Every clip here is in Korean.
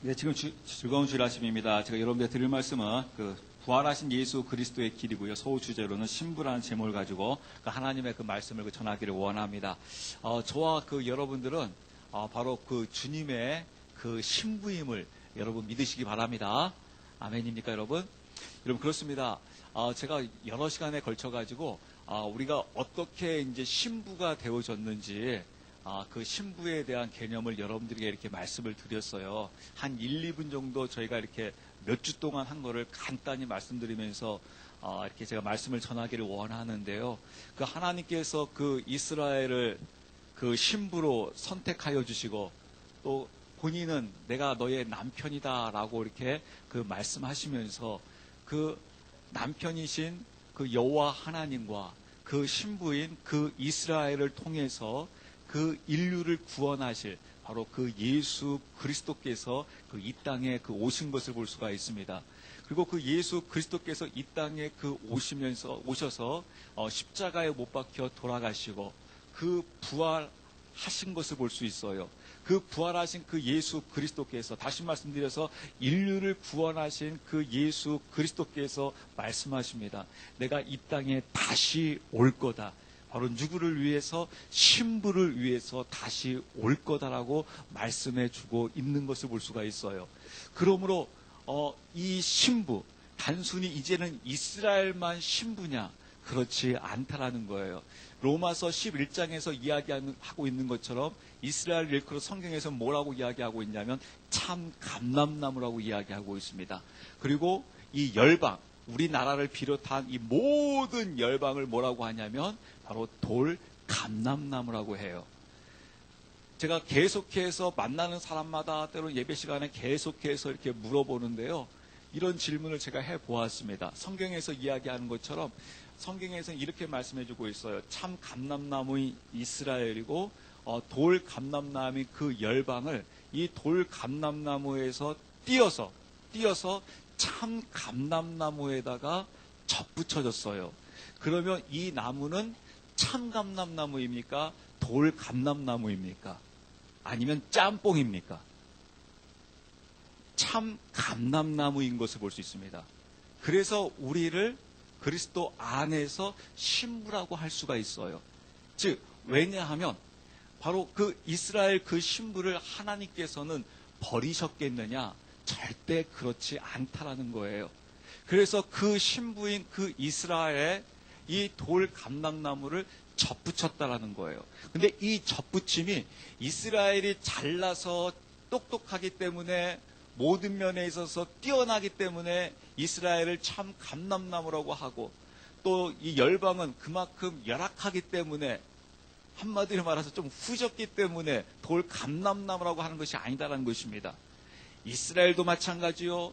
네, 지금 즐거운 주일 아침입니다. 제가 여러분들 드릴 말씀은 부활하신 예수 그리스도의 길이고요. 소우 주제로는 신부라는 제목을 가지고 하나님의 그 말씀을 전하기를 원합니다. 저와 여러분들은 바로 주님의 신부임을 여러분 믿으시기 바랍니다. 아멘입니까, 여러분? 여러분 그렇습니다. 제가 여러 시간에 걸쳐 가지고 우리가 어떻게 이제 신부가 되어졌는지 그 신부에 대한 개념을 여러분들에게 이렇게 말씀을 드렸어요. 한 1, 2분 정도 저희가 이렇게 몇 주 동안 한 거를 간단히 말씀드리면서 이렇게 제가 말씀을 전하기를 원하는데요. 하나님께서 이스라엘을 신부로 선택하여 주시고 또 본인은 내가 너의 남편이다라고 이렇게 말씀하시면서 남편이신 여호와 하나님과 신부인 이스라엘을 통해서 인류를 구원하실 바로 예수 그리스도께서 이 땅에 오신 것을 볼 수가 있습니다. 그리고 예수 그리스도께서 이 땅에 오셔서 십자가에 못 박혀 돌아가시고 부활하신 것을 볼 수 있어요. 부활하신 예수 그리스도께서 다시 말씀드려서 인류를 구원하신 예수 그리스도께서 말씀하십니다. 내가 이 땅에 다시 올 거다. 바로 누구를 위해서? 신부를 위해서 다시 올 거다라고 말씀해 주고 있는 것을 볼 수가 있어요. 그러므로 이 신부, 단순히 이제는 이스라엘만 신부냐? 그렇지 않다라는 거예요. 로마서 11장에서 이야기하고 있는 것처럼 이스라엘 일컬어 성경에서 뭐라고 이야기하고 있냐면 참 감람나무라고 이야기하고 있습니다. 그리고 이 열방, 우리나라를 비롯한 이 모든 열방을 뭐라고 하냐면 바로 돌 감람나무라고 해요. 제가 계속해서 만나는 사람마다 때로는 예배 시간에 계속해서 이렇게 물어보는데요. 이런 질문을 제가 해보았습니다. 성경에서 이야기하는 것처럼 성경에서는 이렇게 말씀해주고 있어요. 참 감람나무인 이스라엘이고 돌 감람나무의 열방을 이 돌 감람나무에서 띄어서 참 감람나무에다가 접붙여졌어요. 그러면 이 나무는 참 감람나무입니까? 돌 감람나무입니까? 아니면 짬뽕입니까? 참 감람나무인 것을 볼 수 있습니다. 그래서 우리를 그리스도 안에서 신부라고 할 수가 있어요. 즉, 왜냐하면 바로 이스라엘 신부를 하나님께서는 버리셨겠느냐? 절대 그렇지 않다라는 거예요. 그래서 신부인 이스라엘에 이 돌 감람나무를 접붙였다라는 거예요. 근데 이 접붙임이 이스라엘이 잘나서 똑똑하기 때문에 모든 면에 있어서 뛰어나기 때문에 이스라엘을 참 감람나무라고 하고 또 이 열방은 그만큼 열악하기 때문에 한마디로 말해서 좀 후졌기 때문에 돌 감람나무라고 하는 것이 아니다라는 것입니다. 이스라엘도 마찬가지요.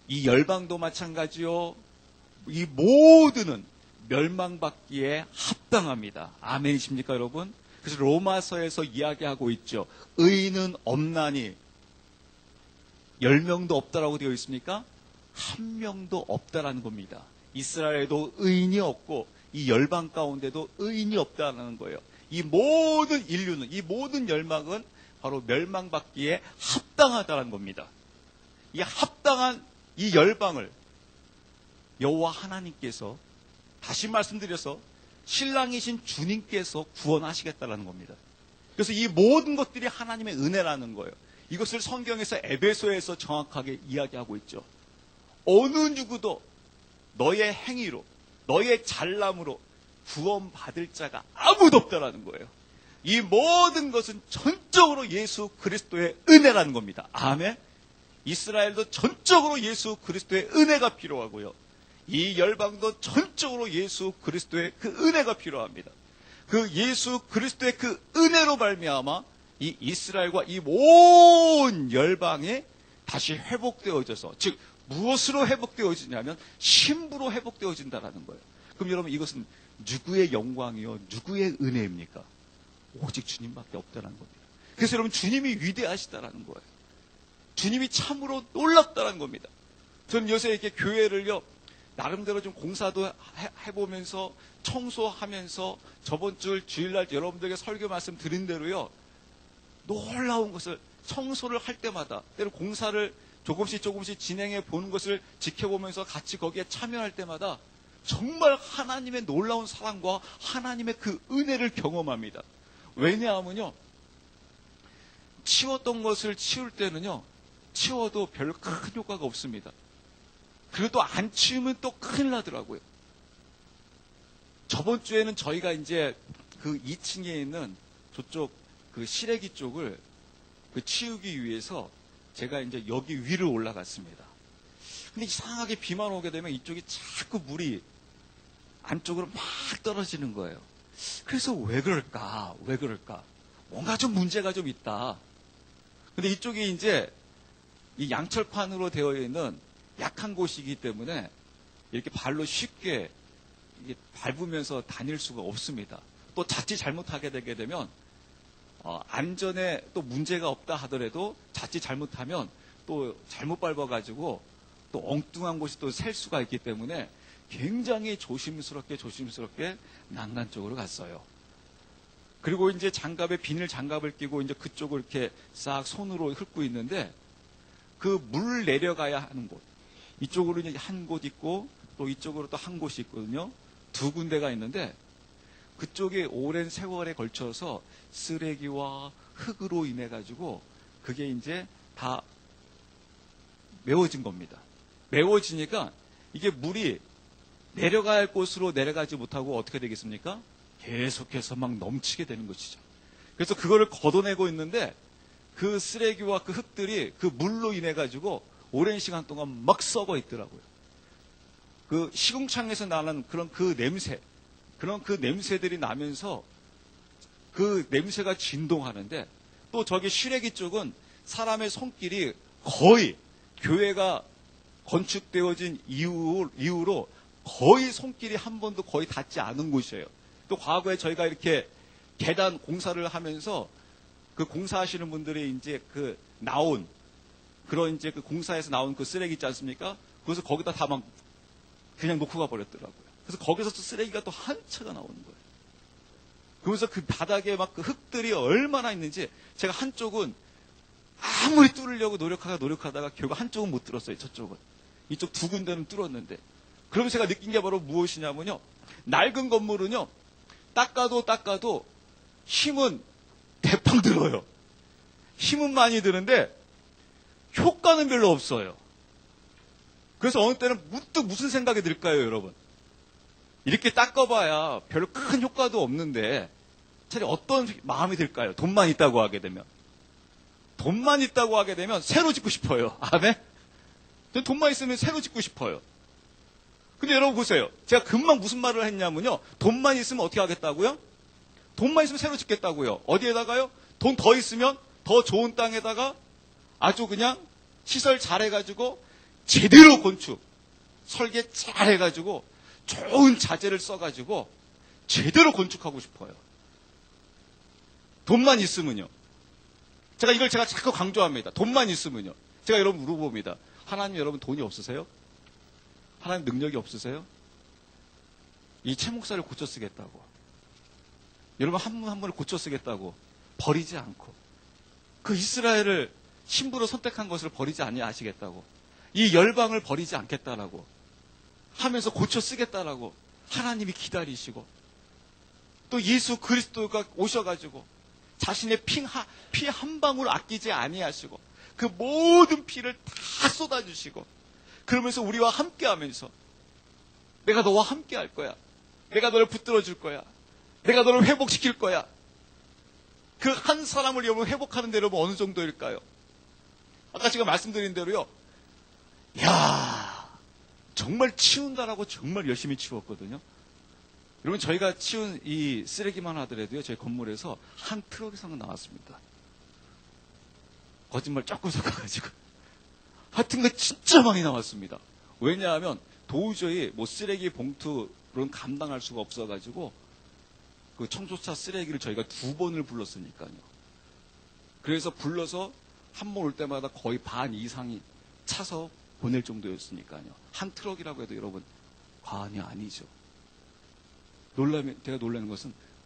이 열방도 마찬가지요. 이 모두는 멸망받기에 합당합니다. 아멘이십니까, 여러분? 그래서 로마서에서 이야기하고 있죠. 의인은 없나니 10명도 없다라고 되어 있습니까? 한 명도 없다라는 겁니다. 이스라엘도 의인이 없고 이 열방 가운데도 의인이 없다라는 거예요. 이 모든 인류는, 이 모든 열망은 바로 멸망받기에 합당하다는 겁니다. 이 합당한 이 열방을 여호와 하나님께서 다시 말씀드려서 신랑이신 주님께서 구원하시겠다는 겁니다. 그래서 이 모든 것들이 하나님의 은혜라는 거예요. 이것을 성경에서 에베소에서 정확하게 이야기하고 있죠. 어느 누구도 너의 행위로, 너의 잘남으로 구원받을 자가 아무도 없다라는 거예요. 이 모든 것은 전적으로 예수 그리스도의 은혜라는 겁니다. 아멘. 이스라엘도 전적으로 예수 그리스도의 은혜가 필요하고요. 이 열방도 전적으로 예수 그리스도의 은혜가 필요합니다. 예수 그리스도의 은혜로 말미암아 이 이스라엘과 이 온 열방에 다시 회복되어져서, 즉 무엇으로 회복되어지냐면 신부로 회복되어진다라는 거예요. 그럼 여러분 이것은 누구의 영광이요, 누구의 은혜입니까? 오직 주님밖에 없다는 겁니다. 그래서 여러분 주님이 위대하시다라는 거예요. 주님이 참으로 놀랍다라는 겁니다. 저는 요새 이렇게 교회를요 나름대로 좀 공사도 해보면서 청소하면서 저번 주 주일날 여러분들에게 설교 말씀 드린 대로요 놀라운 것을 청소를 할 때마다, 때로 공사를 조금씩 진행해 보는 것을 지켜보면서 같이 거기에 참여할 때마다 정말 하나님의 놀라운 사랑과 하나님의 그 은혜를 경험합니다. 왜냐하면요, 치웠던 것을 치울 때는요, 치워도 별로 큰 효과가 없습니다. 그리고 또 안 치우면 또 큰일 나더라고요. 저번 주에는 저희가 이제 그 2층에 있는 저쪽 그 시래기 쪽을 그 치우기 위해서 제가 이제 여기 위로 올라갔습니다. 근데 이상하게 비만 오게 되면 이쪽이 자꾸 물이 안쪽으로 막 떨어지는 거예요. 그래서 왜 그럴까? 뭔가 좀 문제가 좀 있다. 근데 이쪽이 이제 이 양철판으로 되어 있는 약한 곳이기 때문에 이렇게 발로 쉽게 이게 밟으면서 다닐 수가 없습니다. 또 자칫 잘못하게 되게 되면 안전에 또 문제가 없다 하더라도 자칫 잘못하면 또 잘못 밟아가지고 또 엉뚱한 곳이 또 셀 수가 있기 때문에 굉장히 조심스럽게 난간 쪽으로 갔어요. 그리고 이제 비닐 장갑을 끼고 이제 그쪽을 이렇게 싹 손으로 훑고 있는데 그 물 내려가야 하는 곳, 이쪽으로 이제 한 곳 있고 또 이쪽으로 또 한 곳이 있거든요. 두 군데가 있는데 그쪽에 오랜 세월에 걸쳐서 쓰레기와 흙으로 인해 가지고 그게 이제 다 메워진 겁니다. 메워지니까 이게 물이 내려가야 할 곳으로 내려가지 못하고 어떻게 되겠습니까? 계속해서 막 넘치게 되는 것이죠. 그래서 그거를 걷어내고 있는데 그 쓰레기와 그 흙들이 그 물로 인해 가지고 오랜 시간 동안 막 썩어 있더라고요. 그 시궁창에서 나는 그런 그 냄새들이 나면서 그 냄새가 진동하는데 또 저기 시래기 쪽은 사람의 손길이 거의 교회가 건축되어진 이후로 거의 손길이 한 번도 거의 닿지 않은 곳이에요. 또 과거에 저희가 이렇게 계단 공사를 하면서 그 공사하시는 분들이 이제 그 나온 그런 이제 그 공사에서 나온 그 쓰레기 있지 않습니까? 그래서 거기다 다 막 그냥 놓고 가버렸더라고요. 그래서 거기서 또 쓰레기가 또 한 차가 나오는 거예요. 그러면서 그 바닥에 막 그 흙들이 얼마나 있는지 제가 한쪽은 아무리 뚫으려고 노력하다가 결국 한쪽은 못 뚫었어요. 저쪽은. 이쪽 두 군데는 뚫었는데. 그러면서 제가 느낀 게 바로 무엇이냐면요. 낡은 건물은요. 닦아도 힘은 대빵 들어요. 힘은 많이 드는데 효과는 별로 없어요. 그래서 어느 때는 문득 무슨 생각이 들까요, 여러분? 이렇게 닦아봐야 별로 큰 효과도 없는데 차라리 어떤 마음이 들까요? 돈만 있다고 하게 되면 새로 짓고 싶어요. 아멘? 돈만 있으면 새로 짓고 싶어요. 근데 여러분 보세요. 제가 금방 무슨 말을 했냐면요. 돈만 있으면 어떻게 하겠다고요? 돈만 있으면 새로 짓겠다고요. 어디에다가요? 돈 더 있으면 더 좋은 땅에다가 아주 그냥 시설 잘해가지고 제대로 건축, 설계 잘해가지고 좋은 자재를 써가지고 제대로 건축하고 싶어요. 돈만 있으면요. 제가 자꾸 강조합니다. 돈만 있으면요. 제가 여러분 물어봅니다. 하나님 여러분 돈이 없으세요? 하나님 능력이 없으세요? 이 채 목사를 고쳐 쓰겠다고. 여러분 한 분 한 분을 고쳐 쓰겠다고 버리지 않고 그 이스라엘을 신부로 선택한 것을 버리지 아니하시겠다고 이 열방을 버리지 않겠다라고 하면서 고쳐 쓰겠다라고 하나님이 기다리시고 또 예수 그리스도가 오셔가지고 자신의 피 한 방울 아끼지 아니하시고 그 모든 피를 다 쏟아주시고 그러면서 우리와 함께하면서 내가 너와 함께할 거야. 내가 너를 붙들어 줄 거야. 내가 너를 회복시킬 거야. 그 한 사람을 여러분 회복하는 데 여러분 어느 정도일까요? 아까 제가 말씀드린 대로요. 야 정말 치운다라고 정말 열심히 치웠거든요. 여러분 저희가 치운 이 쓰레기만 하더라도요. 저희 건물에서 한 트럭 이상은 나왔습니다. 거짓말 조금 섞어가지고 하여튼 그 진짜 많이 나왔습니다. 왜냐하면 도저히 뭐 쓰레기 봉투로는 감당할 수가 없어가지고 그 청소차 쓰레기를 저희가 2번을 불렀으니까요. 그래서 불러서 한 번 올 때마다 거의 반 이상이 차서 보낼 정도였으니까요. 한 트럭이라고 해도 여러분 과언이 아니죠. 제가 놀라는 것은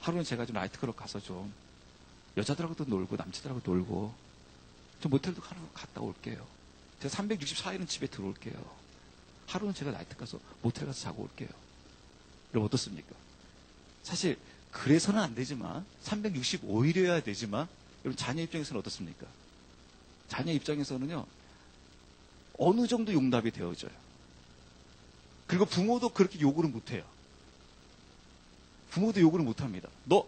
하루는 제가 좀 나이트클럽 가서 좀 여자들하고도 놀고 남자들하고도 놀고 좀 모텔도 하루 갔다 올게요. 제가 364일은 집에 들어올게요. 하루는 제가 나이트 가서 모텔 가서 자고 올게요. 여러분 어떻습니까? 사실 그래서는 안 되지만 365일이어야 되지만 여러분 자녀 입장에서는 어떻습니까? 자녀 입장에서는요. 어느 정도 용납이 되어져요. 그리고 부모도 그렇게 요구를 못해요. 부모도 요구를 못합니다. 너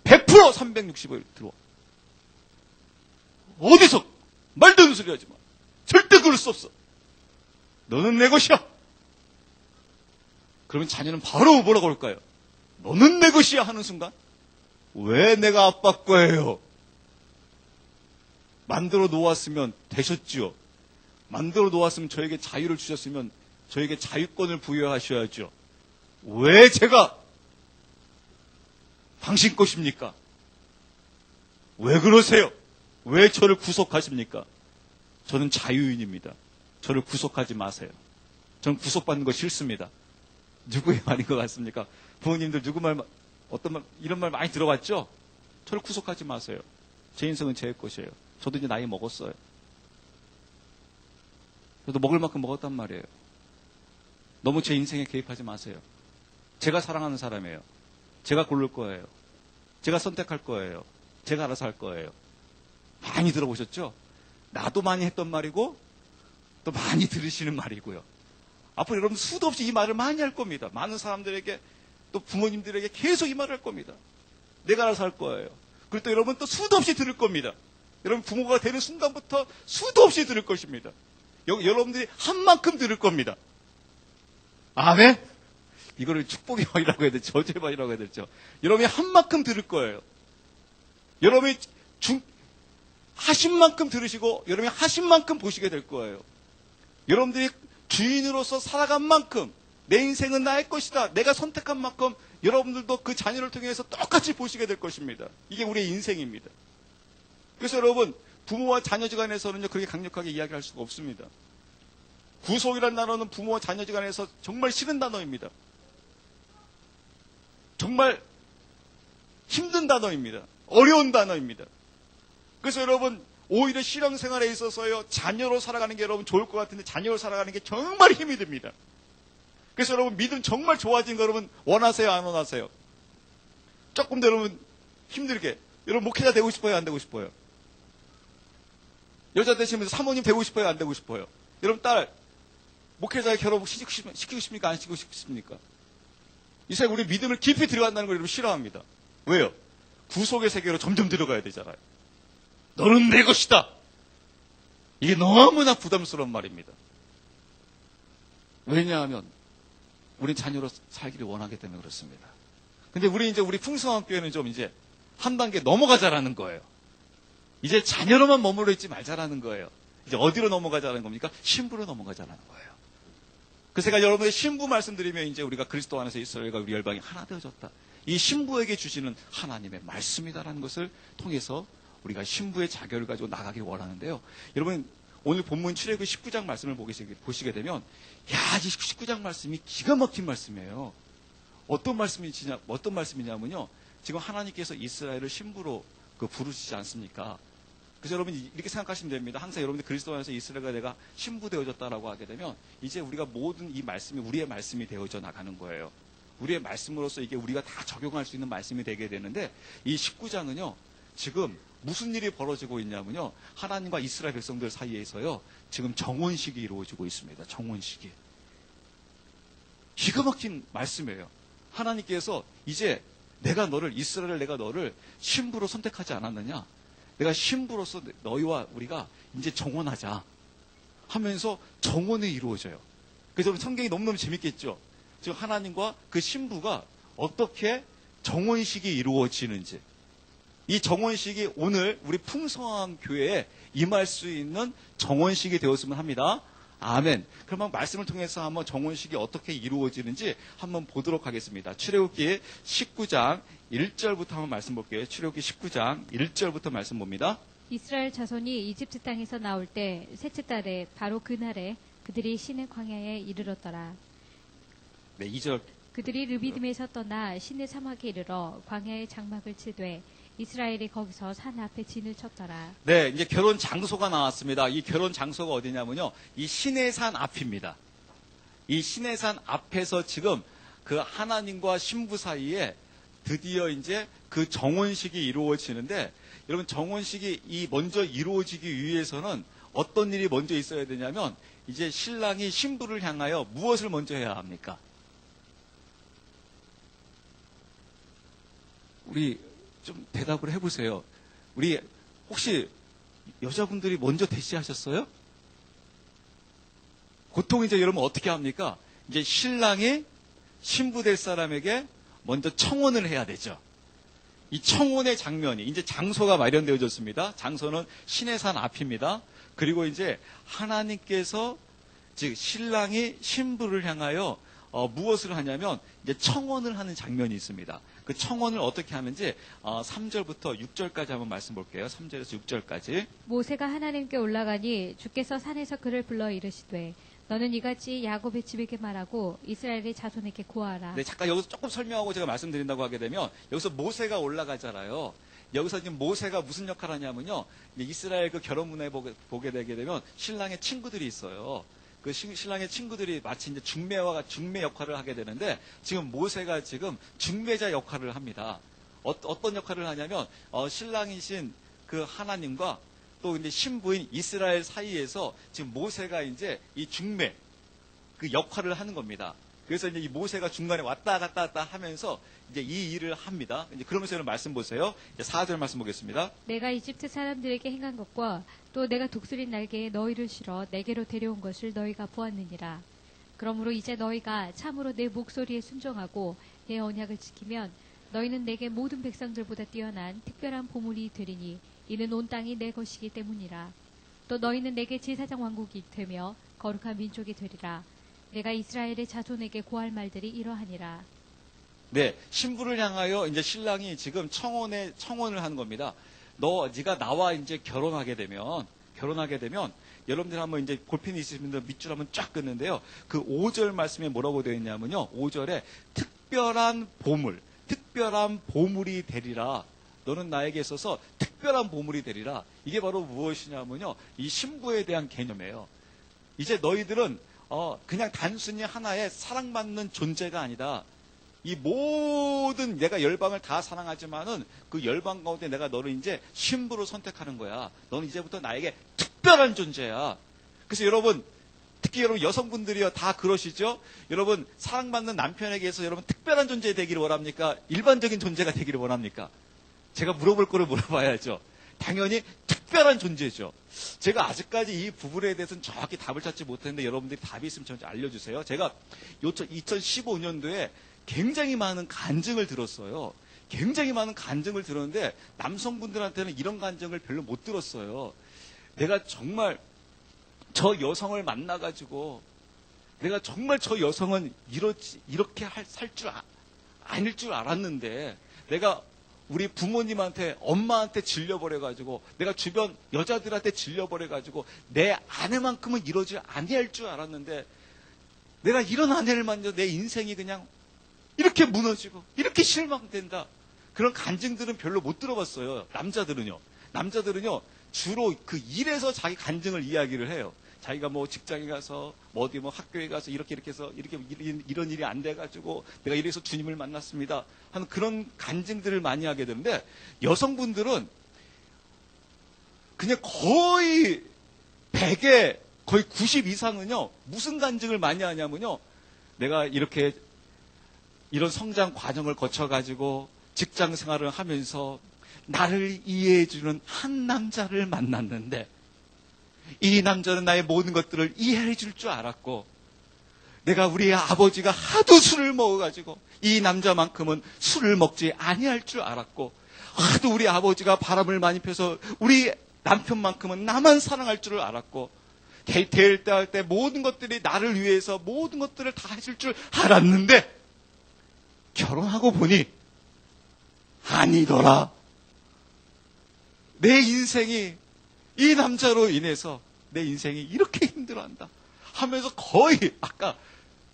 100% 365일 들어와. 어디서 말도 안 되는 소리 하지 마. 절대 그럴 수 없어. 너는 내 것이야. 그러면 자녀는 바로 뭐라고 할까요? 너는 내 것이야 하는 순간 왜 내가 아빠 거예요? 만들어 놓았으면 되셨죠. 만들어 놓았으면 저에게 자유를 주셨으면 저에게 자유권을 부여하셔야죠. 왜 제가 당신 것입니까? 왜 그러세요? 왜 저를 구속하십니까? 저는 자유인입니다. 저를 구속하지 마세요. 저는 구속받는 거 싫습니다. 누구의 말인 것 같습니까? 부모님들 누구 말, 어떤 말, 이런 말 많이 들어봤죠? 저를 구속하지 마세요. 제 인생은 제 것이에요. 저도 이제 나이 먹었어요. 저도 먹을 만큼 먹었단 말이에요. 너무 제 인생에 개입하지 마세요. 제가 사랑하는 사람이에요. 제가 고를 거예요. 제가 선택할 거예요. 제가 알아서 할 거예요. 많이 들어보셨죠? 나도 많이 했던 말이고 또 많이 들으시는 말이고요. 앞으로 여러분 수도 없이 이 말을 많이 할 겁니다. 많은 사람들에게 또 부모님들에게 계속 이 말을 할 겁니다. 내가 알아서 할 거예요. 그리고 또 여러분 또 수도 없이 들을 겁니다. 여러분 부모가 되는 순간부터 수도 없이 들을 것입니다. 여러분들이 한 만큼 들을 겁니다. 아멘? 이거를 축복의 말이라고 해야 되죠. 저주의 말이라고 해야 되죠. 여러분이 한 만큼 들을 거예요. 여러분이 하신 만큼 들으시고 여러분이 하신 만큼 보시게 될 거예요. 여러분들이 주인으로서 살아간 만큼 내 인생은 나의 것이다. 내가 선택한 만큼 여러분들도 그 자녀를 통해서 똑같이 보시게 될 것입니다. 이게 우리의 인생입니다. 그래서 여러분 부모와 자녀지간에서는요 그렇게 강력하게 이야기할 수가 없습니다. 구속이라는 단어는 부모와 자녀지간에서 정말 싫은 단어입니다. 정말 힘든 단어입니다. 어려운 단어입니다. 그래서 여러분 오히려 신앙생활에 있어서요 자녀로 살아가는 게 여러분 좋을 것 같은데 자녀로 살아가는 게 정말 힘이 듭니다. 그래서 여러분 믿음 정말 좋아진 거 여러분 원하세요 안 원하세요? 조금 더 여러분 힘들게 여러분 목회자 되고 싶어요 안 되고 싶어요? 여자 되시면서 사모님 되고 싶어요 안 되고 싶어요? 여러분 딸 목회자의 결혼 시키고 싶습니까 안 시키고 싶습니까? 이 세상 우리 믿음을 깊이 들어간다는 걸 여러분 싫어합니다. 왜요? 구속의 세계로 점점 들어가야 되잖아요. 너는 내 것이다. 이게 너무나 부담스러운 말입니다. 왜냐하면 우린 자녀로 살기를 원하기 때문에 그렇습니다. 근데 우리 풍성한 교회는 좀 이제 한 단계 넘어가자라는 거예요. 이제 자녀로만 머물러 있지 말자라는 거예요. 이제 어디로 넘어가자는 겁니까? 신부로 넘어가자라는 거예요. 그래서 제가 여러분의 신부 말씀드리면 이제 우리가 그리스도 안에서 이스라엘과 우리 열방이 하나 되어졌다. 이 신부에게 주시는 하나님의 말씀이다라는 것을 통해서 우리가 신부의 자격을 가지고 나가길 원하는데요. 여러분 오늘 본문 출애굽기 19장 말씀을 보시게 되면 야, 이 19장 말씀이 기가 막힌 말씀이에요. 어떤 말씀이냐면요. 지금 하나님께서 이스라엘을 신부로 부르시지 않습니까? 그래서 여러분 이렇게 생각하시면 됩니다. 항상 여러분들 그리스도 안에서 이스라엘과 내가 신부 되어졌다라고 하게 되면 이제 우리가 모든 이 말씀이 우리의 말씀이 되어져 나가는 거예요. 우리의 말씀으로서 이게 우리가 다 적용할 수 있는 말씀이 되게 되는데 이 19장은요. 지금 무슨 일이 벌어지고 있냐면요. 하나님과 이스라엘 백성들 사이에서요. 지금 정혼식이 이루어지고 있습니다. 정혼식이. 기가 막힌 말씀이에요. 하나님께서 이제 이스라엘 내가 너를 신부로 선택하지 않았느냐? 내가 신부로서 너희와 우리가 이제 정혼하자 하면서 정혼이 이루어져요. 그래서 성경이 너무너무 재밌겠죠? 지금 하나님과 그 신부가 어떻게 정혼식이 이루어지는지. 이 정혼식이 오늘 우리 풍성한 교회에 임할 수 있는 정혼식이 되었으면 합니다. 아멘. 그러면 말씀을 통해서 한번 정혼식이 어떻게 이루어지는지 한번 보도록 하겠습니다. 출애굽기 19장 1절부터 한번 말씀 볼게요. 출애굽기 19장 1절부터 말씀 봅니다. 이스라엘 자손이 이집트 땅에서 나올 때 셋째 달에 바로 그날에 그들이 시내 광야에 이르렀더라. 네, 2절. 그들이 르비딤에서 떠나 시내 사막에 이르러 광야의 장막을 치되 이스라엘이 거기서 산 앞에 진을 쳤더라. 네, 이제 결혼 장소가 나왔습니다. 이 결혼 장소가 어디냐면요. 이 시내산 앞입니다. 이 시내산 앞에서 지금 그 하나님과 신부 사이에 드디어 이제 그 정혼식이 이루어지는데, 여러분 정혼식이 먼저 이루어지기 위해서는 어떤 일이 먼저 있어야 되냐면, 이제 신랑이 신부를 향하여 무엇을 먼저 해야 합니까? 우리 좀 대답을 해보세요. 우리 혹시 여자분들이 먼저 대시하셨어요? 보통 이제 여러분 어떻게 합니까? 이제 신랑이 신부 될 사람에게 먼저 청혼을 해야 되죠. 이 청혼의 장면이 이제 장소가 마련되어졌습니다. 장소는 시내산 앞입니다. 그리고 이제 하나님께서 즉 신랑이 신부를 향하여 무엇을 하냐면 이제 청혼을 하는 장면이 있습니다. 그 청혼을 어떻게 하는지 3절부터 6절까지 한번 말씀 볼게요. 3절에서 6절까지. 모세가 하나님께 올라가니 주께서 산에서 그를 불러 이르시되 너는 이같이 야곱의 집에게 말하고 이스라엘의 자손에게 고하라. 네, 잠깐 여기서 조금 설명하고 제가 말씀드린다고 하게 되면, 여기서 모세가 올라가잖아요. 여기서 지금 모세가 무슨 역할을 하냐면요. 이스라엘 그 결혼문에 보게 되게 되면 신랑의 친구들이 있어요. 그 신랑의 친구들이 마치 이제 중매 역할을 하게 되는데, 지금 모세가 지금 중매자 역할을 합니다. 어떤 역할을 하냐면, 신랑이신 그 하나님과 또 이제 신부인 이스라엘 사이에서 지금 모세가 이제 이 중매 그 역할을 하는 겁니다. 그래서 이제 이 모세가 중간에 왔다 갔다 하면서 이제 이 일을 합니다. 이제 그러면서 여러분 말씀 보세요. 이제 4절 말씀 보겠습니다. 내가 이집트 사람들에게 행한 것과 또 내가 독수리 날개에 너희를 실어 내게로 데려온 것을 너희가 보았느니라. 그러므로 이제 너희가 참으로 내 목소리에 순종하고 내 언약을 지키면 너희는 내게 모든 백성들보다 뛰어난 특별한 보물이 되리니 이는 온 땅이 내 것이기 때문이라. 또 너희는 내게 제사장 왕국이 되며 거룩한 민족이 되리라. 내가 이스라엘의 자손에게 고할 말들이 이러하니라. 네, 신부를 향하여 이제 신랑이 지금 청혼을 하는 겁니다. 네가 나와 이제 결혼하게 되면 여러분들 한번 이제 골핀이 있으신 분들 밑줄 한번 쫙 긋는데요. 그 5절 말씀에 뭐라고 되어 있냐면요. 5절에 특별한 보물이 되리라. 너는 나에게 있어서 특별한 보물이 되리라. 이게 바로 무엇이냐면요. 이 신부에 대한 개념이에요. 이제 너희들은 그냥 단순히 하나의 사랑받는 존재가 아니다. 이 모든 내가 열방을 다 사랑하지만은 그 열방 가운데 내가 너를 이제 신부로 선택하는 거야. 너는 이제부터 나에게 특별한 존재야. 그래서 여러분, 특히 여러분 여성분들이요 다 그러시죠? 여러분 사랑받는 남편에게서 여러분 특별한 존재 되기를 원합니까? 일반적인 존재가 되기를 원합니까? 제가 물어볼 거를 물어봐야죠. 당연히 특별한 존재죠. 제가 아직까지 이 부분에 대해서는 정확히 답을 찾지 못했는데 여러분들이 답이 있으면 저한테 알려주세요. 제가 2015년도에 굉장히 많은 간증을 들었어요. 굉장히 많은 간증을 들었는데 남성분들한테는 이런 간증을 별로 못 들었어요. 내가 정말 저 여성을 만나가지고 내가 정말 저 여성은 이렇게 살 줄 아닐 줄 알았는데 내가 우리 부모님한테 엄마한테 질려버려가지고 내가 주변 여자들한테 질려버려가지고 내 아내만큼은 이러지 아니할 줄 알았는데 내가 이런 아내를 만져 내 인생이 그냥 이렇게 무너지고 이렇게 실망된다. 그런 간증들은 별로 못 들어봤어요. 남자들은요 주로 그 일에서 자기 간증을 이야기를 해요. 자기가 뭐 직장에 가서 뭐 어디 뭐 학교에 가서 이렇게 해서 이런 일이 안 돼가지고 내가 이래서 주님을 만났습니다 하는 그런 간증들을 많이 하게 되는데, 여성분들은 그냥 거의 100에 거의 90 이상은요 무슨 간증을 많이 하냐면요, 내가 이런 성장 과정을 거쳐가지고 직장 생활을 하면서 나를 이해해주는 한 남자를 만났는데 이 남자는 나의 모든 것들을 이해해 줄 줄 알았고, 내가 우리 아버지가 하도 술을 먹어가지고 이 남자만큼은 술을 먹지 아니할 줄 알았고, 하도 우리 아버지가 바람을 많이 펴서 우리 남편만큼은 나만 사랑할 줄을 알았고, 데이트할 때 할 때 모든 것들이 나를 위해서 모든 것들을 다 해줄 줄 알았는데 결혼하고 보니 아니더라. 내 인생이 이 남자로 인해서 내 인생이 이렇게 힘들어한다 하면서 거의 아까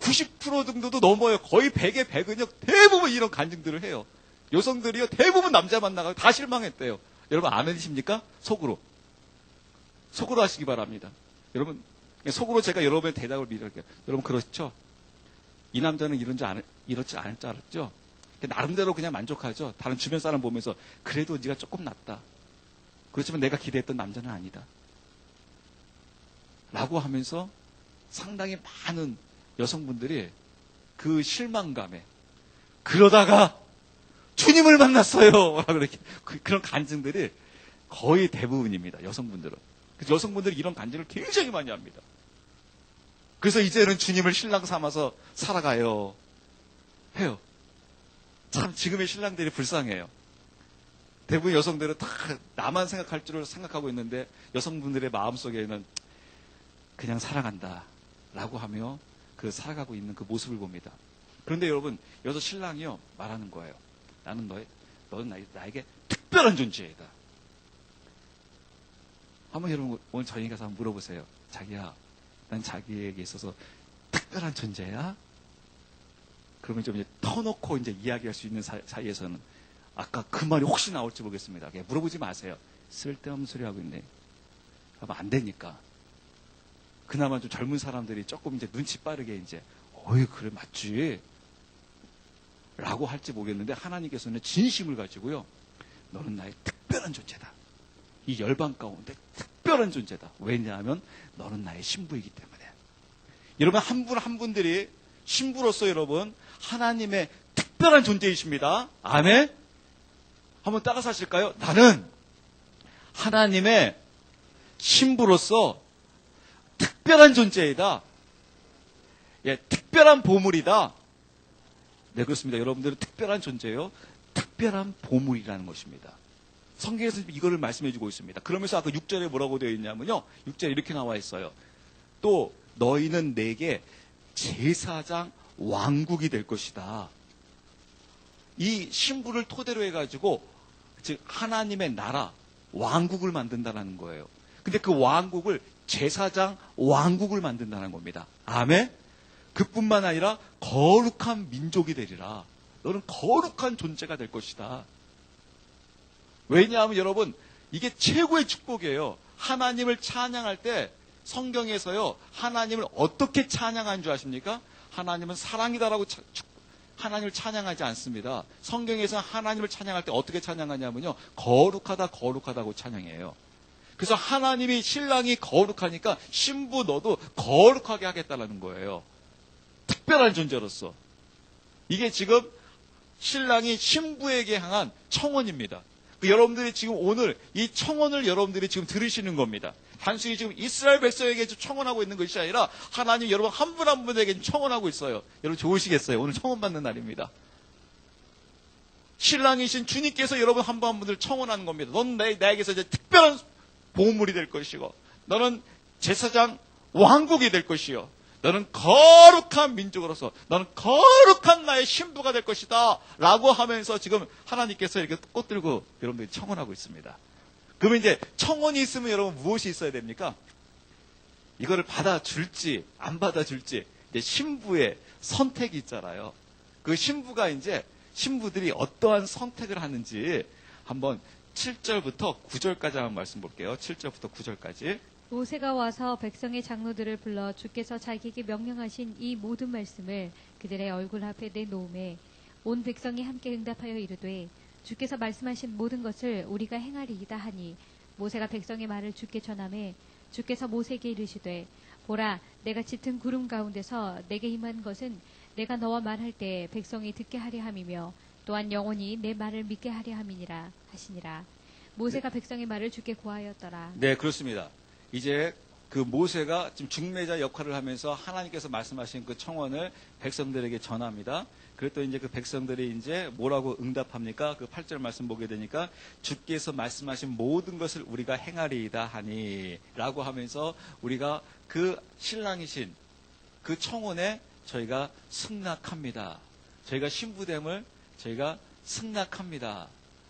90% 정도도 넘어요. 거의 100의 100은요. 대부분 이런 간증들을 해요. 여성들이요. 대부분 남자 만나고 다 실망했대요. 여러분 아멘이십니까? 속으로 하시기 바랍니다. 여러분 속으로 제가 여러분의 대답을 믿을게요. 여러분 그렇죠? 이 남자는 이렇지 않을 줄 알았죠? 나름대로 그냥 만족하죠. 다른 주변 사람 보면서 그래도 네가 조금 낫다. 그렇지만 내가 기대했던 남자는 아니다. 라고 하면서 상당히 많은 여성분들이 그 실망감에 그러다가 주님을 만났어요. 그렇게 그런 간증들이 거의 대부분입니다. 여성분들은. 그래서 여성분들이 이런 간증을 굉장히 많이 합니다. 그래서 이제는 주님을 신랑 삼아서 살아가요. 해요. 참 지금의 신랑들이 불쌍해요. 대부분 여성들은 다 나만 생각할 줄 생각하고 있는데 여성분들의 마음속에는 그냥 살아간다 라고 하며 그 살아가고 있는 그 모습을 봅니다. 그런데 여러분 여자 신랑이요 말하는 거예요. 너는 나에게 특별한 존재이다. 한번 여러분 오늘 저희 가서 한번 물어보세요. 자기야, 난 자기에게 있어서 특별한 존재야? 그러면 좀 이제 터놓고 이제 이야기할 수 있는 사이에서는 아까 그 말이 혹시 나올지 모르겠습니다. 물어보지 마세요. 쓸데없는 소리 하고 있네. 하면 안 되니까. 그나마 좀 젊은 사람들이 조금 이제 눈치 빠르게 이제, 어이, 그래, 맞지. 라고 할지 모르겠는데, 하나님께서는 진심을 가지고요, 너는 나의 특별한 존재다. 이 열방 가운데 특별한 존재다. 왜냐하면 너는 나의 신부이기 때문에. 여러분, 한 분 한 분들이 신부로서 여러분, 하나님의 특별한 존재이십니다. 아멘? 한번 따라서 하실까요? 나는 하나님의 신부로서 특별한 존재이다. 예, 특별한 보물이다. 네, 그렇습니다. 여러분들은 특별한 존재예요. 특별한 보물이라는 것입니다. 성경에서 이거를 말씀해주고 있습니다. 그러면서 아까 6절에 뭐라고 되어 있냐면요. 6절에 이렇게 나와 있어요. 또 너희는 내게 제사장 왕국이 될 것이다. 이 신부를 토대로 해가지고 즉 하나님의 나라 왕국을 만든다는 거예요. 근데 그 왕국을 제사장 왕국을 만든다는 겁니다. 아멘? 그뿐만 아니라 거룩한 민족이 되리라. 너는 거룩한 존재가 될 것이다. 왜냐하면 여러분 이게 최고의 축복이에요. 하나님을 찬양할 때 성경에서요 하나님을 어떻게 찬양한 줄 아십니까? 하나님은 사랑이다라고 하나님을 찬양하지 않습니다. 성경에서 하나님을 찬양할 때 어떻게 찬양하냐면요 거룩하다 거룩하다고 찬양해요. 그래서 하나님이 신랑이 거룩하니까 신부 너도 거룩하게 하겠다라는 거예요. 특별한 존재로서. 이게 지금 신랑이 신부에게 향한 청원입니다. 여러분들이 지금 오늘 이 청원을 여러분들이 지금 들으시는 겁니다. 단순히 지금 이스라엘 백성에게 청원하고 있는 것이 아니라 하나님 여러분 한 분 한 분에게 청원하고 있어요. 여러분 좋으시겠어요? 오늘 청원 받는 날입니다. 신랑이신 주님께서 여러분 한 분 한 분을 청원하는 겁니다. 넌 나에게서 이제 특별한 보물이 될 것이고 너는 제사장 왕국이 될 것이요. 너는 거룩한 민족으로서 너는 거룩한 나의 신부가 될 것이다 라고 하면서 지금 하나님께서 이렇게 꽃 들고 여러분들이 청원하고 있습니다. 그러면 이제 청원이 있으면 여러분 무엇이 있어야 됩니까? 이거를 받아줄지 안 받아줄지 이제 신부의 선택이 있잖아요. 그 신부가 이제 신부들이 어떠한 선택을 하는지 한번 7절부터 9절까지 한번 말씀 볼게요. 7절부터 9절까지. 모세가 와서 백성의 장로들을 불러 주께서 자기에게 명령하신 이 모든 말씀을 그들의 얼굴 앞에 내놓음에 온 백성이 함께 응답하여 이르되 주께서 말씀하신 모든 것을 우리가 행하리이다 하니 모세가 백성의 말을 주께 전하매 주께서 모세에게 이르시되 보라 내가 짙은 구름 가운데서 내게 임한 것은 내가 너와 말할 때 백성이 듣게 하려 함이며 또한 영원히 내 말을 믿게 하려 함이니라 하시니라. 모세가 백성의 말을 주께 고하였더라. 네, 그렇습니다. 이제 그 모세가 지금 중매자 역할을 하면서 하나님께서 말씀하신 그 청원을 백성들에게 전합니다. 그랬더니 이제 그 백성들이 이제 뭐라고 응답합니까? 그 8절 말씀 보게 되니까 주께서 말씀하신 모든 것을 우리가 행하리이다 하니 라고 하면서 우리가 그 신랑이신 그 청원에 저희가 승낙합니다. 저희가 신부됨을 저희가 승낙합니다.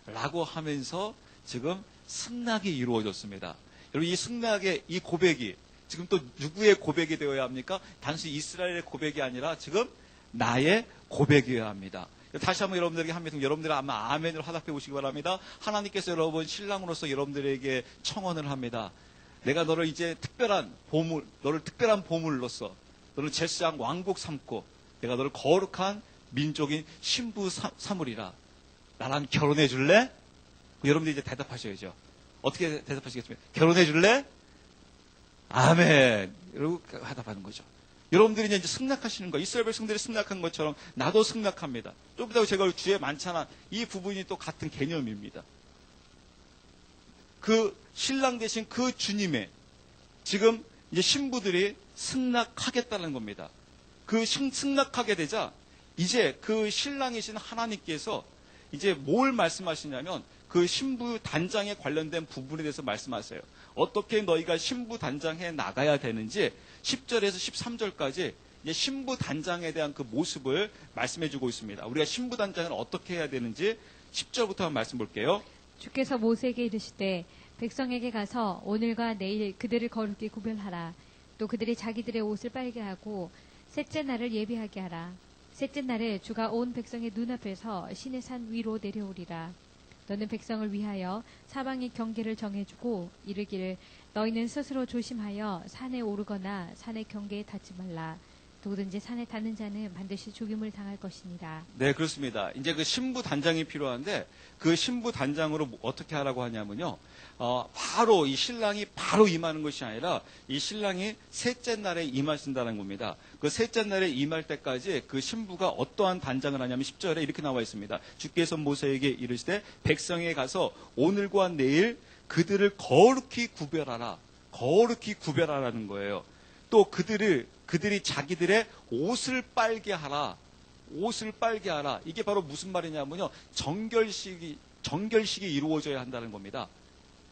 라고 하면서 지금 승낙이 이루어졌습니다. 여러분 이 승낙의 이 고백이 지금 또 누구의 고백이 되어야 합니까? 단순히 이스라엘의 고백이 아니라 지금 나의 고백이어야 합니다. 다시 한번 여러분들에게 합니다. 여러분들은 아마 아멘으로 화답해 보시기 바랍니다. 하나님께서 여러분 신랑으로서 여러분들에게 청원을 합니다. 내가 너를 이제 특별한 보물로서 너를 제사장 왕국 삼고 내가 너를 거룩한 민족인 신부 삼으리라. 나랑 결혼해 줄래? 여러분들이 이제 대답하셔야죠. 어떻게 대답하시겠습니까? 결혼해 줄래? 아멘. 이러고 화답하는 거죠. 여러분들이 이제 승낙하시는 거, 이스라엘 백성들이 승낙한 것처럼 나도 승낙합니다. 좀 이따가 제가 주에 많잖아. 이 부분이 또 같은 개념입니다. 그 신랑 대신 그 주님의 지금 이제 신부들이 승낙하겠다는 겁니다. 그 승낙하게 되자 이제 그 신랑이신 하나님께서 이제 뭘 말씀하시냐면 그 신부 단장에 관련된 부분에 대해서 말씀하세요. 어떻게 너희가 신부 단장해 나가야 되는지 10절에서 13절까지 이제 신부 단장에 대한 그 모습을 말씀해 주고 있습니다. 우리가 신부 단장을 어떻게 해야 되는지 10절부터 한번 말씀 볼게요. 주께서 모세에게 이르시되 백성에게 가서 오늘과 내일 그들을 거룩히 구별하라. 또 그들이 자기들의 옷을 빨게 하고 셋째 날을 예비하게 하라. 셋째 날에 주가 온 백성의 눈앞에서 시내 산 위로 내려오리라. 너는 백성을 위하여 사방의 경계를 정해주고 이르기를 너희는 스스로 조심하여 산에 오르거나 산의 경계에 닿지 말라. 누구든지 산에 닿는 자는 반드시 죽임을 당할 것이니라. 네, 그렇습니다. 이제 그 신부 단장이 필요한데 그 신부 단장으로 어떻게 하라고 하냐면요. 바로 이 신랑이 바로 임하는 것이 아니라 이 신랑이 셋째 날에 임하신다는 겁니다. 그 셋째 날에 임할 때까지 그 신부가 어떠한 단장을 하냐면 10절에 이렇게 나와 있습니다. 주께서 모세에게 이르시되 백성에 가서 오늘과 내일 그들을 거룩히 구별하라. 거룩히 구별하라는 거예요. 또 그들이 자기들의 옷을 빨게 하라. 옷을 빨게 하라. 이게 바로 무슨 말이냐면요. 정결식이 이루어져야 한다는 겁니다.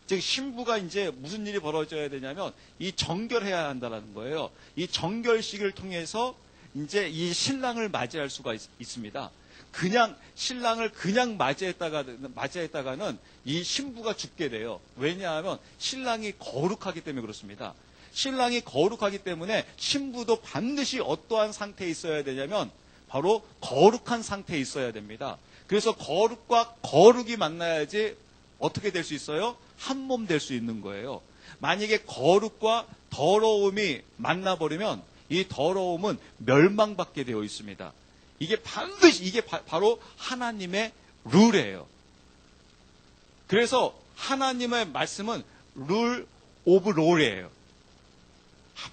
즉 신부가 이제 무슨 일이 벌어져야 되냐면 이 정결해야 한다는 거예요. 이 정결식을 통해서 이제 이 신랑을 맞이할 수가 있습니다. 그냥 신랑을 그냥 맞이했다가는 이 신부가 죽게 돼요. 왜냐하면 신랑이 거룩하기 때문에 그렇습니다. 신랑이 거룩하기 때문에 신부도 반드시 어떠한 상태에 있어야 되냐면 바로 거룩한 상태에 있어야 됩니다. 그래서 거룩과 거룩이 만나야지 어떻게 될 수 있어요? 한 몸 될 수 있는 거예요. 만약에 거룩과 더러움이 만나버리면 이 더러움은 멸망받게 되어 있습니다. 이게 바로 하나님의 룰이에요. 그래서 하나님의 말씀은 룰 오브 롤이에요.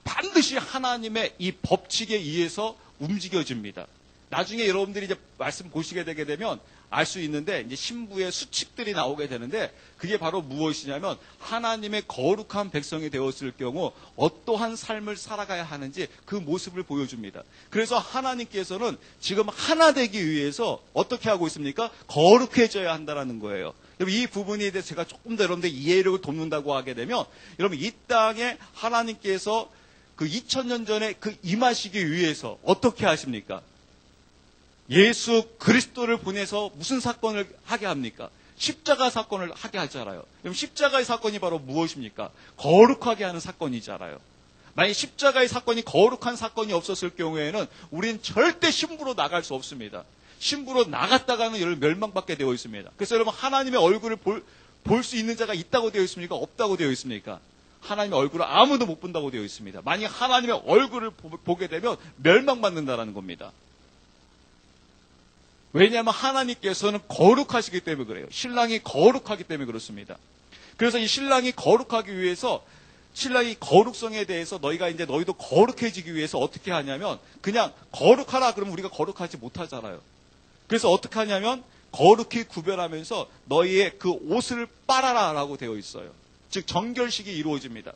반드시 하나님의 이 법칙에 의해서 움직여집니다. 나중에 여러분들이 이제 말씀 보시게 되게 되면 알 수 있는데 이제 신부의 수칙들이 나오게 되는데 그게 바로 무엇이냐면 하나님의 거룩한 백성이 되었을 경우 어떠한 삶을 살아가야 하는지 그 모습을 보여줍니다. 그래서 하나님께서는 지금 하나 되기 위해서 어떻게 하고 있습니까? 거룩해져야 한다는 거예요. 여러분 이 부분에 대해서 제가 조금 더 여러분들 이해력을 돕는다고 하게 되면 여러분 이 땅에 하나님께서 그 2000년 전에 그 임하시기 위해서 어떻게 하십니까? 예수 그리스도를 보내서 무슨 사건을 하게 합니까? 십자가 사건을 하게 하잖아요. 그럼 십자가의 사건이 바로 무엇입니까? 거룩하게 하는 사건이잖아요. 만약 십자가의 사건이 거룩한 사건이 없었을 경우에는 우리는 절대 신부로 나갈 수 없습니다. 신부로 나갔다가는 여러분 멸망받게 되어 있습니다. 그래서 여러분 하나님의 얼굴을 볼 수 있는 자가 있다고 되어 있습니까? 없다고 되어 있습니까? 하나님의 얼굴을 아무도 못 본다고 되어 있습니다. 만약 하나님의 얼굴을 보게 되면 멸망받는다라는 겁니다. 왜냐하면 하나님께서는 거룩하시기 때문에 그래요. 신랑이 거룩하기 때문에 그렇습니다. 그래서 이 신랑이 거룩하기 위해서 신랑이 거룩성에 대해서 너희도 거룩해지기 위해서 어떻게 하냐면 그냥 거룩하라 그러면 우리가 거룩하지 못하잖아요. 그래서 어떻게 하냐면 거룩히 구별하면서 너희의 그 옷을 빨아라라고 되어 있어요. 즉 정결식이 이루어집니다.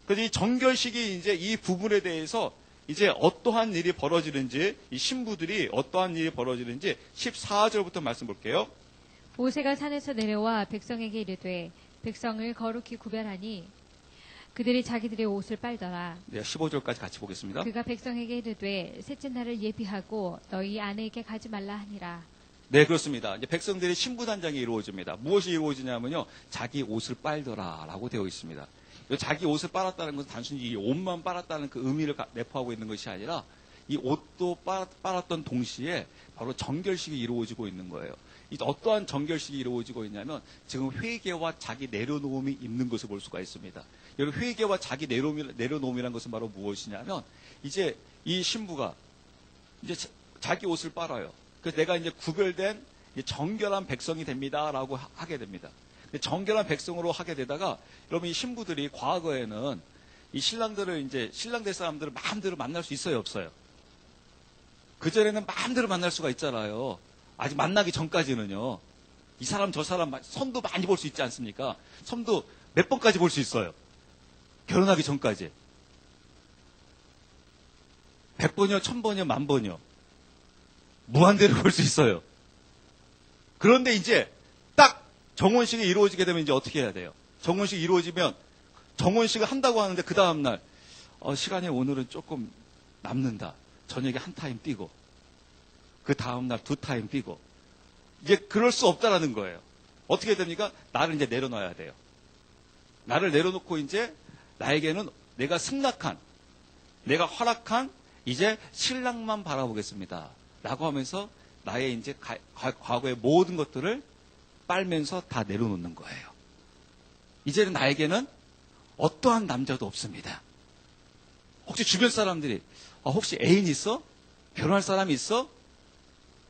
그래서 이 정결식이 이제 이 부분에 대해서 이제 어떠한 일이 벌어지는지 이 신부들이 어떠한 일이 벌어지는지 14절부터 말씀 볼게요. 모세가 산에서 내려와 백성에게 이르되 백성을 거룩히 구별하니 그들이 자기들의 옷을 빨더라. 네, 15절까지 같이 보겠습니다. 그가 백성에게 이르되 셋째 날을 예비하고 너희 아내에게 가지 말라 하니라. 네, 그렇습니다. 이제 백성들의 신부 단장이 이루어집니다. 무엇이 이루어지냐면요, 자기 옷을 빨더라라고 되어 있습니다. 자기 옷을 빨았다는 것은 단순히 이 옷만 빨았다는 그 의미를 내포하고 있는 것이 아니라 이 옷도 빨았던 동시에 바로 정결식이 이루어지고 있는 거예요. 이 어떠한 정결식이 이루어지고 있냐면 지금 회개와 자기 내려놓음이 있는 것을 볼 수가 있습니다. 여러분 회개와 자기 내려놓음이라는 것은 바로 무엇이냐면 이제 이 신부가 이제 자기 옷을 빨아요. 그래서 내가 이제 구별된 정결한 백성이 됩니다라고 하게 됩니다. 정결한 백성으로 하게 되다가 여러분 이 신부들이 과거에는 이 신랑들을 이제 신랑될 사람들을 마음대로 만날 수 있어요, 없어요? 그전에는 마음대로 만날 수가 있잖아요. 아직 만나기 전까지는요. 이 사람 저 사람 선도 많이 볼 수 있지 않습니까? 선도 몇 번까지 볼 수 있어요. 결혼하기 전까지. 100번이요, 1000번이요, 10,000번이요. 무한대로 볼 수 있어요. 그런데 이제 딱 정혼식이 이루어지게 되면 이제 어떻게 해야 돼요? 정혼식이 이루어지면 정혼식을 한다고 하는데 그 다음날 시간이 오늘은 조금 남는다. 저녁에 한 타임 뛰고 그 다음날 2타임 뛰고 이제 그럴 수 없다라는 거예요. 어떻게 됩니까? 나를 이제 내려놔야 돼요. 나를 내려놓고 이제 나에게는 내가 승낙한 내가 허락한 이제 신랑만 바라보겠습니다. 라고 하면서 나의 이제 과거의 모든 것들을 빨면서 다 내려놓는 거예요. 이제는 나에게는 어떠한 남자도 없습니다. 혹시 주변 사람들이 혹시 애인 있어? 결혼할 사람이 있어?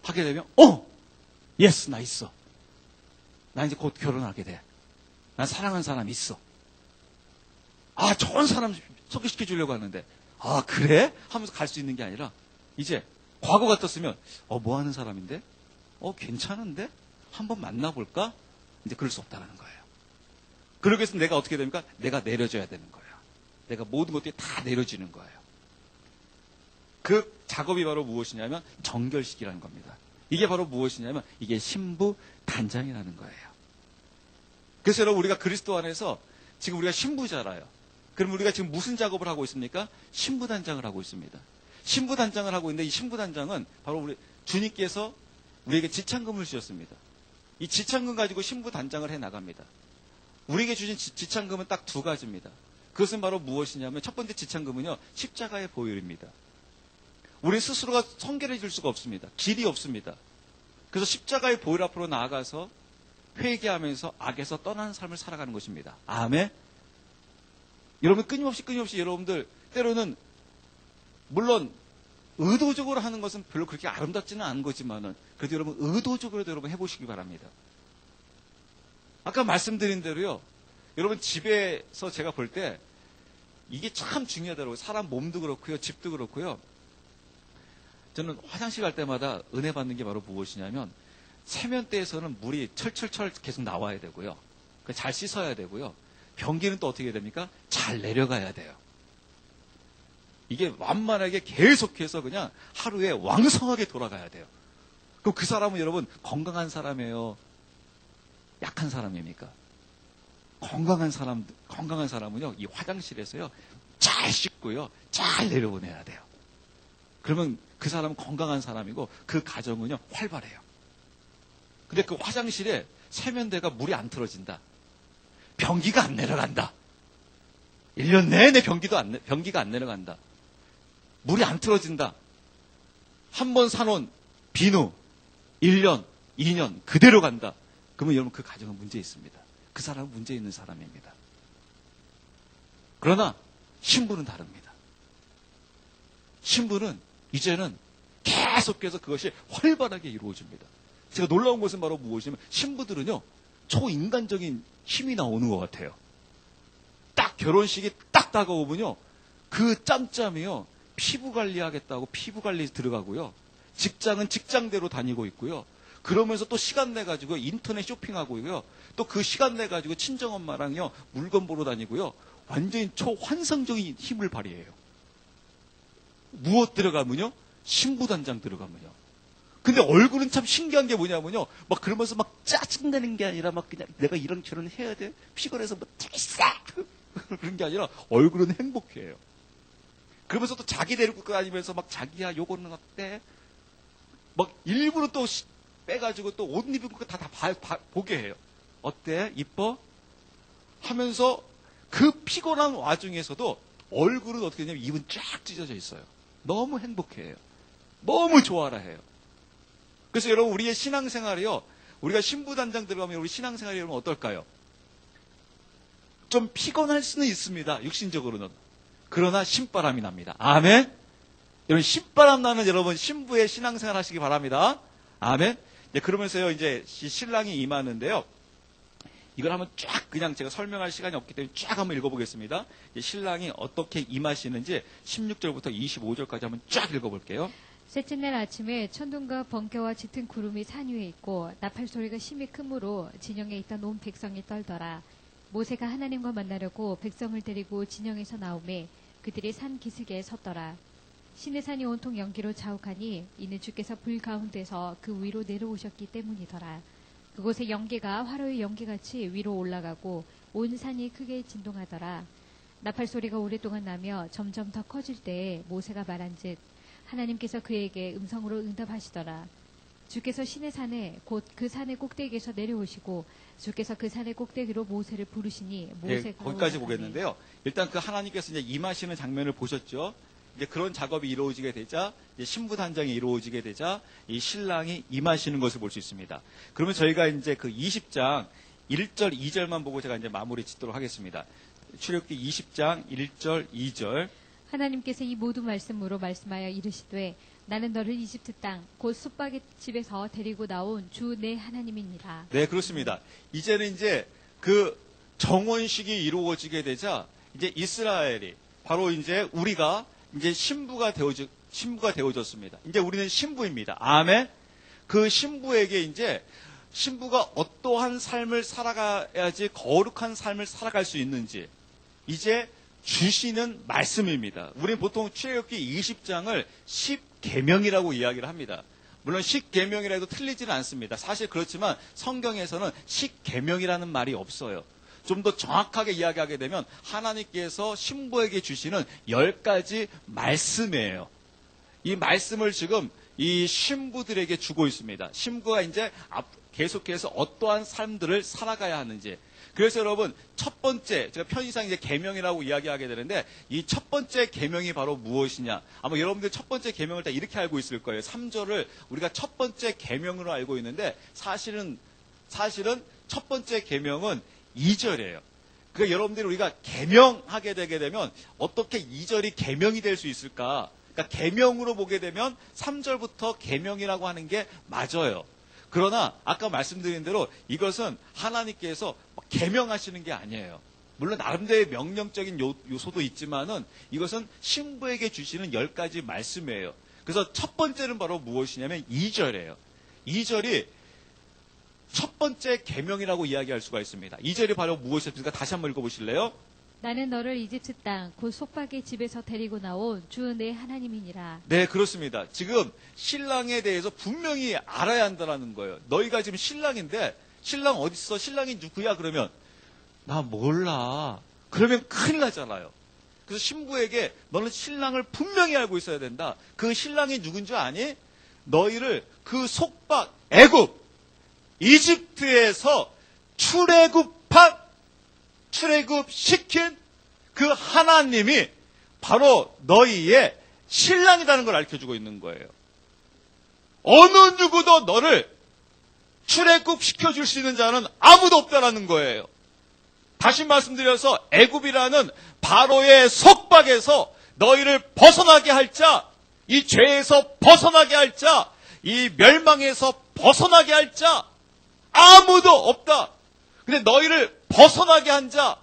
하게 되면 예스 나 있어. 나 이제 곧 결혼하게 돼. 난 사랑하는 사람이 있어. 좋은 사람 소개시켜 주려고 하는데 그래? 하면서 갈 수 있는 게 아니라 이제 과거 같았으면 뭐 하는 사람인데? 괜찮은데? 한번 만나볼까? 이제 그럴 수 없다는 거예요. 그러기 위해서 내가 어떻게 됩니까? 내가 내려줘야 되는 거예요. 내가 모든 것들이 다 내려지는 거예요. 그 작업이 바로 무엇이냐면 정결식이라는 겁니다. 이게 바로 무엇이냐면 이게 신부 단장이라는 거예요. 그래서 여러분 우리가 그리스도 안에서 지금 우리가 신부잖아요. 그럼 우리가 지금 무슨 작업을 하고 있습니까? 신부 단장을 하고 있습니다. 신부 단장을 하고 있는데 이 신부 단장은 바로 우리 주님께서 우리에게 지창금을 주셨습니다. 이 지창금 가지고 신부 단장을 해 나갑니다. 우리에게 주신 지창금은 딱 2가지입니다. 그것은 바로 무엇이냐면 첫 번째 지창금은요, 십자가의 보혈입니다. 우리 스스로가 성결해질 수가 없습니다. 길이 없습니다. 그래서 십자가의 보혈 앞으로 나아가서 회개하면서 악에서 떠나는 삶을 살아가는 것입니다. 아멘. 여러분 끊임없이 여러분들 때로는 물론 의도적으로 하는 것은 별로 그렇게 아름답지는 않은 거지만은 그래도 여러분 의도적으로도 여러분 해보시기 바랍니다. 아까 말씀드린 대로요. 여러분 집에서 제가 볼 때 이게 참 중요하더라고요. 사람 몸도 그렇고요. 집도 그렇고요. 저는 화장실 갈 때마다 은혜 받는 게 바로 무엇이냐면 세면대에서는 물이 철철철 계속 나와야 되고요. 잘 씻어야 되고요. 변기는 또 어떻게 됩니까? 잘 내려가야 돼요. 이게 완만하게 계속해서 그냥 하루에 왕성하게 돌아가야 돼요. 그럼 그 사람은 여러분 건강한 사람이에요? 약한 사람입니까? 건강한 사람은요, 이 화장실에서요, 잘 씻고요, 잘 내려보내야 돼요. 그러면 그 사람은 건강한 사람이고 그 가정은요, 활발해요. 근데 그 화장실에 세면대가 물이 안 틀어진다. 변기가 안 내려간다. 1년 내내 변기가 안 내려간다. 물이 안 틀어진다. 한 번 사놓은 비누 1년, 2년 그대로 간다. 그러면 여러분 그 가정은 문제 있습니다. 그 사람은 문제 있는 사람입니다. 그러나 신부는 다릅니다. 신부는 이제는 계속해서 그것이 활발하게 이루어집니다. 제가 놀라운 것은 바로 무엇이냐면 신부들은요, 초인간적인 힘이 나오는 것 같아요. 딱 결혼식이 딱 다가오면요, 그 짬짬이요, 피부 관리하겠다고 피부 관리 들어가고요, 직장은 직장대로 다니고 있고요, 그러면서 또 시간 내가지고 인터넷 쇼핑하고요, 또 그 시간 내가지고 친정엄마랑요, 물건 보러 다니고요, 완전히 초환상적인 힘을 발휘해요. 무엇 들어가면요? 신부단장 들어가면요. 근데 얼굴은 참 신기한 게 뭐냐면요, 막 그러면서 막 짜증내는 게 아니라 막 그냥 내가 이런 결혼을 해야 돼? 피곤해서 뭐 됐어! 그런 게 아니라 얼굴은 행복해요. 그러면서 또 자기 데리고 다니면서 막 자기야 요거는 어때? 막 일부러 또 빼가지고 또 옷 입은 거 다 보게 해요. 어때? 이뻐? 하면서 그 피곤한 와중에서도 얼굴은 어떻게 되냐면 입은 쫙 찢어져 있어요. 너무 행복해해요. 너무 좋아라 해요. 그래서 여러분 우리의 신앙생활이요. 우리가 신부단장 들어가면 우리 신앙생활이 여러분 어떨까요? 좀 피곤할 수는 있습니다. 육신적으로는. 그러나 신바람이 납니다. 아멘. 여러분 신바람 나는 여러분 신부의 신앙생활 하시기 바랍니다. 아멘. 네, 그러면서요 이제 신랑이 임하는데요. 이걸 한번 쫙 그냥 제가 설명할 시간이 없기 때문에 쫙 한번 읽어보겠습니다. 신랑이 어떻게 임하시는지 16절부터 25절까지 한번 쫙 읽어볼게요. 셋째 날 아침에 천둥과 번개와 짙은 구름이 산 위에 있고 나팔 소리가 심히 크므로 진영에 있던 온 백성이 떨더라. 모세가 하나님과 만나려고 백성을 데리고 진영에서 나오매 그들이 산 기슭에 섰더라. 시내산이 온통 연기로 자욱하니 이는 주께서 불 가운데서 그 위로 내려오셨기 때문이더라. 그곳에 연기가 화로의 연기같이 위로 올라가고 온 산이 크게 진동하더라. 나팔 소리가 오랫동안 나며 점점 더 커질 때에 모세가 말한즉 하나님께서 그에게 음성으로 응답하시더라. 주께서 시내산에 곧 그 산의 꼭대기에서 내려오시고 주께서 그 산의 꼭대기로 모세를 부르시니 모세가 거기까지 보겠는데요. 일단 그 하나님께서 이제 임하시는 장면을 보셨죠. 이제 그런 작업이 이루어지게 되자, 이제 신부 단장이 이루어지게 되자, 이 신랑이 임하시는 것을 볼 수 있습니다. 그러면 저희가 이제 그 20장 1절, 2절만 보고 제가 이제 마무리 짓도록 하겠습니다. 출애굽기 20장 1절, 2절. 하나님께서 이 모든 말씀으로 말씀하여 이르시되 나는 너를 이집트 땅 곧 솥박이 집에서 데리고 나온 주 내 하나님이니라. 네, 그렇습니다. 이제는 이제 그 정원식이 이루어지게 되자 이제 이스라엘이 바로 이제 우리가 이제 신부가 되어졌습니다. 이제 우리는 신부입니다. 아멘. 그 신부에게 이제 신부가 어떠한 삶을 살아가야지 거룩한 삶을 살아갈 수 있는지 이제 주시는 말씀입니다. 우리는 보통 출애굽기 20장을 10계명이라고 이야기를 합니다. 물론 10계명이라 해도 틀리지는 않습니다. 사실 그렇지만 성경에서는 10계명이라는 말이 없어요. 좀 더 정확하게 이야기하게 되면 하나님께서 신부에게 주시는 10가지 말씀이에요. 이 말씀을 지금 이 신부들에게 주고 있습니다. 신부가 이제 계속해서 어떠한 삶들을 살아가야 하는지. 그래서 여러분 첫 번째 제가 편의상 이제 계명이라고 이야기하게 되는데 이 첫 번째 계명이 바로 무엇이냐? 아마 여러분들 첫 번째 계명을 다 이렇게 알고 있을 거예요. 3절을 우리가 첫 번째 계명으로 알고 있는데 사실은 첫 번째 계명은 2절이에요. 그러니까 여러분들이 우리가 계명하게 되게 되면 어떻게 2절이 계명이 될 수 있을까? 그러니까 계명으로 보게 되면 3절부터 계명이라고 하는 게 맞아요. 그러나 아까 말씀드린 대로 이것은 하나님께서 계명하시는 게 아니에요. 물론 나름대로의 명령적인 요소도 있지만은 이것은 신부에게 주시는 10가지 말씀이에요. 그래서 첫 번째는 바로 무엇이냐면 2절이에요. 2절이 첫 번째 계명이라고 이야기할 수가 있습니다. 2절이 바로 무엇이었습니까? 다시 한번 읽어보실래요? 나는 너를 이집트 땅 곧 솥박이 집에서 데리고 나온 주 내 하나님이니라. 네, 그렇습니다. 지금 신랑에 대해서 분명히 알아야 한다는 거예요. 너희가 지금 신랑인데 신랑 어디 있어? 신랑이 누구야? 그러면 나 몰라. 그러면 큰일 나잖아요. 그래서 신부에게 너는 신랑을 분명히 알고 있어야 된다. 그 신랑이 누군 줄 아니? 너희를 그 속박 애굽 이집트에서 출애굽시킨 그 하나님이 바로 너희의 신랑이라는 걸 알려주고 있는 거예요. 어느 누구도 너를 출애굽시켜줄 수 있는 자는 아무도 없다라는 거예요. 다시 말씀드려서 애굽이라는 바로의 속박에서 너희를 벗어나게 할 자, 이 죄에서 벗어나게 할 자, 이 멸망에서 벗어나게 할 자, 아무도 없다. 근데 너희를 벗어나게 한 자,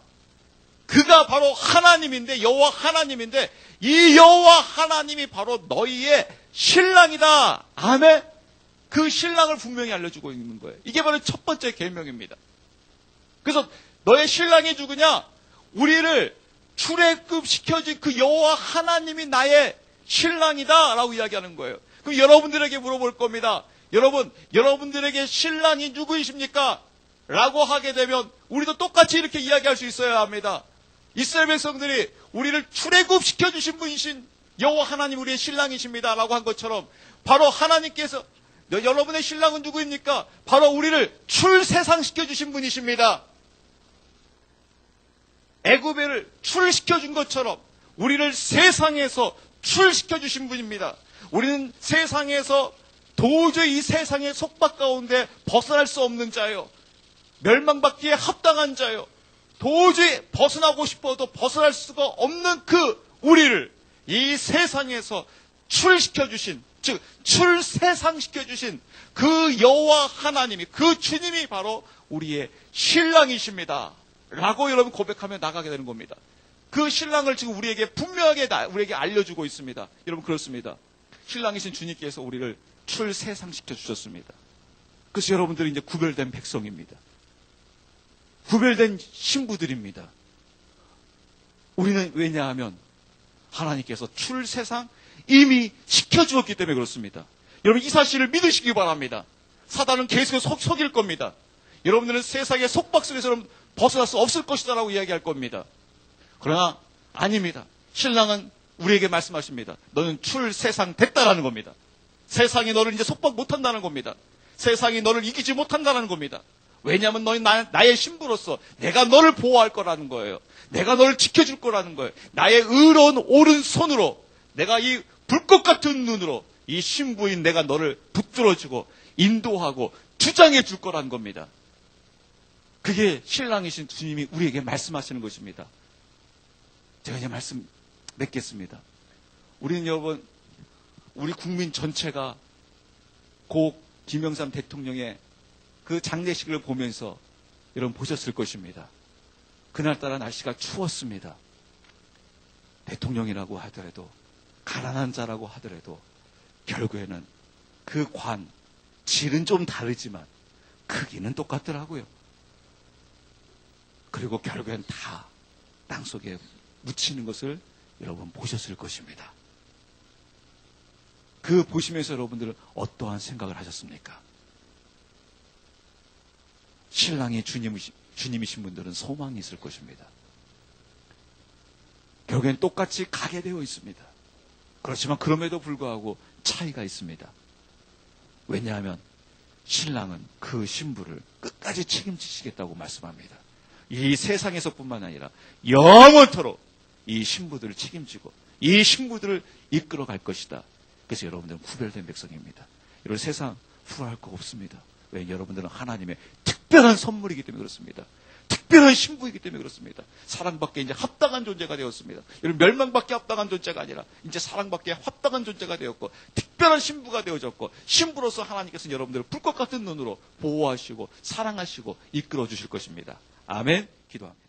그가 바로 하나님인데, 여호와 하나님인데, 이 여호와 하나님이 바로 너희의 신랑이다. 아멘. 그 신랑을 분명히 알려주고 있는 거예요. 이게 바로 첫 번째 계명입니다. 그래서 너의 신랑이 누구냐? 우리를 출애굽시켜준 그 여호와 하나님이 나의 신랑이다라고 이야기하는 거예요. 그럼 여러분들에게 물어볼 겁니다. 여러분들에게 신랑이 누구이십니까? 라고 하게 되면 우리도 똑같이 이렇게 이야기할 수 있어야 합니다. 이스라엘 백성들이 우리를 출애굽시켜 주신 분이신 여호와 하나님 우리의 신랑이십니다 라고 한 것처럼 바로 하나님께서 여러분의 신랑은 누구입니까? 바로 우리를 출세상시켜 주신 분이십니다. 애굽을 출시켜 준 것처럼 우리를 세상에서 출시켜 주신 분입니다. 우리는 세상에서 도저히 이 세상의 속박 가운데 벗어날 수 없는 자요. 멸망받기에 합당한 자요. 도저히 벗어나고 싶어도 벗어날 수가 없는 그 우리를 이 세상에서 출시켜 주신, 즉 출세상시켜 주신 그 여호와 하나님이, 그 주님이 바로 우리의 신랑이십니다 라고 여러분 고백하며 나가게 되는 겁니다. 그 신랑을 지금 우리에게 분명하게 우리에게 알려주고 있습니다. 여러분 그렇습니다. 신랑이신 주님께서 우리를 출세상시켜 주셨습니다. 그래서 여러분들이 이제 구별된 백성입니다. 구별된 신부들입니다. 우리는 왜냐하면 하나님께서 출세상 이미 시켜주었기 때문에 그렇습니다. 여러분 이 사실을 믿으시기 바랍니다. 사단은 계속해서 속일 겁니다. 여러분들은 세상의 속박 속에서 여러분 벗어날 수 없을 것이다 라고 이야기할 겁니다. 그러나 아닙니다. 신랑은 우리에게 말씀하십니다. 너는 출세상 됐다라는 겁니다. 세상이 너를 이제 속박 못한다는 겁니다. 세상이 너를 이기지 못한다는 겁니다. 왜냐하면 너는 나의 신부로서 내가 너를 보호할 거라는 거예요. 내가 너를 지켜줄 거라는 거예요. 나의 의로운 오른손으로, 내가 이 불꽃 같은 눈으로 이 신부인 내가 너를 붙들어주고 인도하고 주장해 줄 거라는 겁니다. 그게 신랑이신 주님이 우리에게 말씀하시는 것입니다. 제가 이제 말씀 맺겠습니다. 우리는 여러분, 우리 국민 전체가 고 김영삼 대통령의 그 장례식을 보면서 여러분 보셨을 것입니다. 그날따라 날씨가 추웠습니다. 대통령이라고 하더라도, 가난한 자라고 하더라도 결국에는 그 관, 질은 좀 다르지만 크기는 똑같더라고요. 그리고 결국엔 다 땅속에 묻히는 것을 여러분 보셨을 것입니다. 그 보시면서 여러분들은 어떠한 생각을 하셨습니까? 신랑이 주님이신 분들은 소망이 있을 것입니다. 결국엔 똑같이 가게 되어 있습니다. 그렇지만 그럼에도 불구하고 차이가 있습니다. 왜냐하면 신랑은 그 신부를 끝까지 책임지시겠다고 말씀합니다. 이 세상에서뿐만 아니라 영원토록 이 신부들을 책임지고 이 신부들을 이끌어 갈 것이다. 그래서 여러분들은 구별된 백성입니다. 여러분 세상 후회할 거 없습니다. 왜? 여러분들은 하나님의 특별한 선물이기 때문에 그렇습니다. 특별한 신부이기 때문에 그렇습니다. 사랑받기에 이제 합당한 존재가 되었습니다. 여러분 멸망받기에 합당한 존재가 아니라 이제 사랑받기에 합당한 존재가 되었고 특별한 신부가 되어졌고 신부로서 하나님께서 여러분들을 불꽃 같은 눈으로 보호하시고 사랑하시고 이끌어 주실 것입니다. 아멘. 기도합니다.